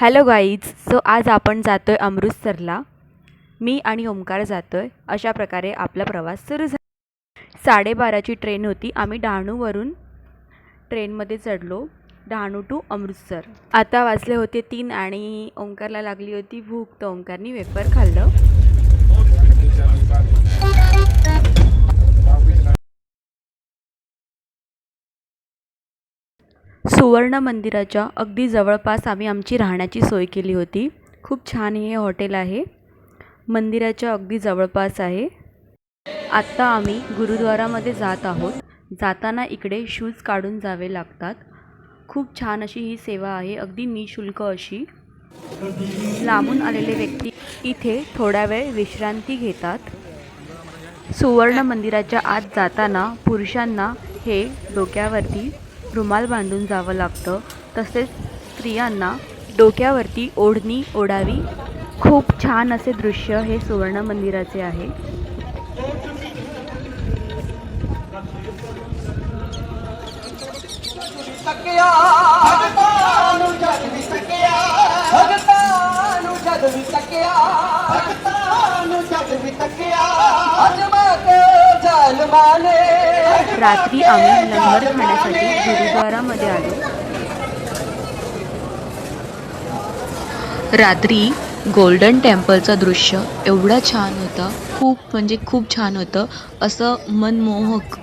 Hello guys. So आज आपण जातोय अमृतसरला. मी आणि ओमकार जातोय. अशा प्रकारे आपला प्रवास सुरू झाला. 12:30ची ट्रेन होती. आम्ही डहाणूवरून ट्रेनमध्ये चढलो, डहाणू टू अमृतसर. आता वाजले होते 3 आणि ओमकारला लागली होती भूक, तर ओमकारनी वेफर खाल्लं. सुवर्ण मंदिराच्या अगदी जवळपास आम्ही आमची राहण्याची सोय केली होती. खूप छान हे हॉटेल आहे, मंदिराच्या अगदी जवळपास आहे. आत्ता आम्ही गुरुद्वारामध्ये जात आहोत. जाताना इकडे शूज काढून जावे लागतात. खूप छान अशी ही सेवा आहे, अगदी निःशुल्क अशी. लांबून आलेले व्यक्ती इथे थोडा वेळ विश्रांती घेतात. सुवर्ण मंदिराच्या आत जाताना पुरुषांना हे डोक्यावरती रुमाल बांधून जावं लागतं, तसेच स्त्रियांना डोक्यावरती ओढणी ओढावी. खूप छान असे दृश्य हे सुवर्ण मंदिराचे आहे. रात्री आम्ही लंगर खाण्यासाठी गुरुद्वारामध्ये आलो. रात्री गोल्डन टेम्पलचं दृश्य एवढं छान होतं, खूप म्हणजे खूप छान होतं. असं मनमोहक